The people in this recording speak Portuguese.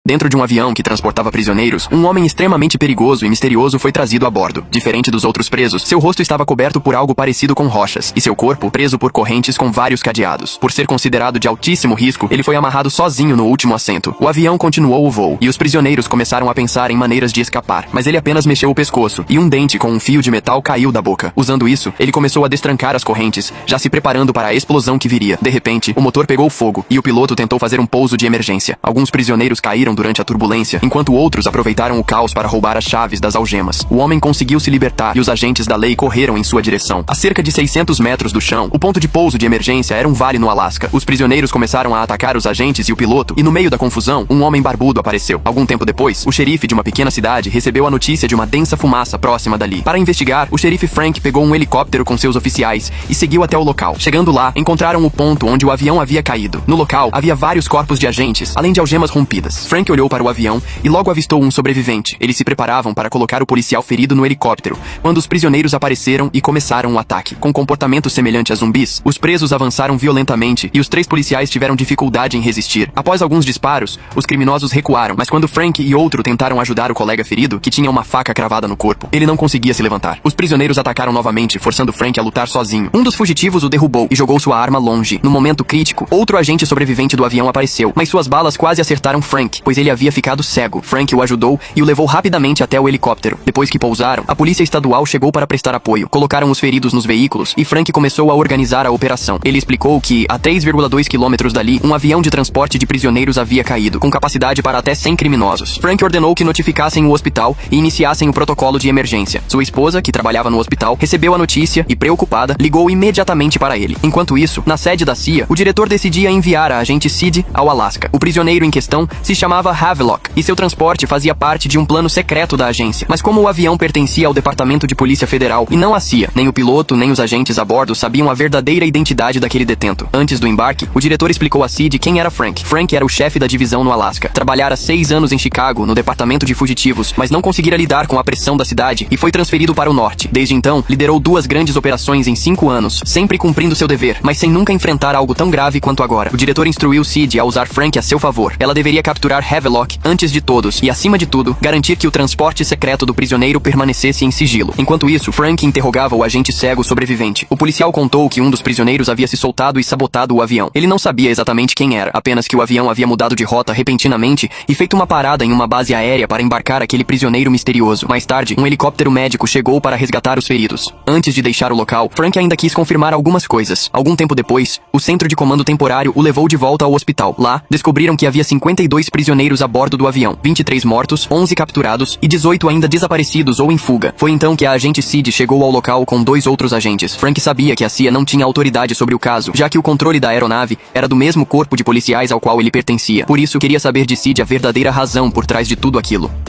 Dentro de um avião que transportava prisioneiros, um homem extremamente perigoso e misterioso foi trazido a bordo. Diferente dos outros presos, seu rosto estava coberto por algo parecido com rochas, e seu corpo preso por correntes com vários cadeados. Por ser considerado de altíssimo risco, ele foi amarrado sozinho no último assento. O avião continuou o voo, e os prisioneiros começaram a pensar em maneiras de escapar, mas ele apenas mexeu o pescoço, e um dente com um fio de metal caiu da boca. Usando isso, ele começou a destrancar as correntes, já se preparando para a explosão que viria. De repente, o motor pegou fogo, e o piloto tentou fazer um pouso de emergência. Alguns prisioneiros caíram durante a turbulência, enquanto outros aproveitaram o caos para roubar as chaves das algemas. O homem conseguiu se libertar, e os agentes da lei correram em sua direção. A cerca de 600 metros do chão, o ponto de pouso de emergência era um vale no Alasca. Os prisioneiros começaram a atacar os agentes e o piloto, e no meio da confusão, um homem barbudo apareceu. Algum tempo depois, o xerife de uma pequena cidade recebeu a notícia de uma densa fumaça próxima dali. Para investigar, o xerife Frank pegou um helicóptero com seus oficiais e seguiu até o local. Chegando lá, encontraram o ponto onde o avião havia caído. No local, havia vários corpos de agentes, além de algemas rompidas. Frank olhou para o avião e logo avistou um sobrevivente. Eles se preparavam para colocar o policial ferido no helicóptero, quando os prisioneiros apareceram e começaram o ataque. Com comportamento semelhante a zumbis, os presos avançaram violentamente e os 3 policiais tiveram dificuldade em resistir. Após alguns disparos, os criminosos recuaram, mas quando Frank e outro tentaram ajudar o colega ferido, que tinha uma faca cravada no corpo, ele não conseguia se levantar. Os prisioneiros atacaram novamente, forçando Frank a lutar sozinho. Um dos fugitivos o derrubou e jogou sua arma longe. No momento crítico, outro agente sobrevivente do avião apareceu, mas suas balas quase acertaram Frank, pois ele havia ficado cego. Frank o ajudou e o levou rapidamente até o helicóptero. Depois que pousaram, a polícia estadual chegou para prestar apoio. Colocaram os feridos nos veículos e Frank começou a organizar a operação. Ele explicou que, a 3,2 quilômetros dali, um avião de transporte de prisioneiros havia caído, com capacidade para até 100 criminosos. Frank ordenou que notificassem o hospital e iniciassem o protocolo de emergência. Sua esposa, que trabalhava no hospital, recebeu a notícia e, preocupada, ligou imediatamente para ele. Enquanto isso, na sede da CIA, o diretor decidia enviar a agente Sid ao Alasca. O prisioneiro em questão se chamava Havelock, e seu transporte fazia parte de um plano secreto da agência. Mas como o avião pertencia ao Departamento de Polícia Federal e não à CIA, nem o piloto nem os agentes a bordo sabiam a verdadeira identidade daquele detento. Antes do embarque, o diretor explicou a Sid quem era Frank. Frank era o chefe da divisão no Alasca. Trabalhara 6 anos em Chicago, no Departamento de Fugitivos, mas não conseguira lidar com a pressão da cidade e foi transferido para o norte. Desde então, liderou 2 grandes operações em 5 anos, sempre cumprindo seu dever, mas sem nunca enfrentar algo tão grave quanto agora. O diretor instruiu Sid a usar Frank a seu favor. Ela deveria capturar Havelock antes de todos e, acima de tudo, garantir que o transporte secreto do prisioneiro permanecesse em sigilo. Enquanto isso, Frank interrogava o agente cego sobrevivente. O policial contou que um dos prisioneiros havia se soltado e sabotado o avião. Ele não sabia exatamente quem era, apenas que o avião havia mudado de rota repentinamente e feito uma parada em uma base aérea para embarcar aquele prisioneiro misterioso. Mais tarde, um helicóptero médico chegou para resgatar os feridos. Antes de deixar o local, Frank ainda quis confirmar algumas coisas. Algum tempo depois, o centro de comando temporário o levou de volta ao hospital. Lá, descobriram que havia 52 prisioneiros a bordo do avião, 23 mortos, 11 capturados e 18 ainda desaparecidos ou em fuga. Foi então que a agente Sid chegou ao local com 2 outros agentes. Frank sabia que a CIA não tinha autoridade sobre o caso, já que o controle da aeronave era do mesmo corpo de policiais ao qual ele pertencia. Por isso, queria saber de Sid a verdadeira razão por trás de tudo aquilo.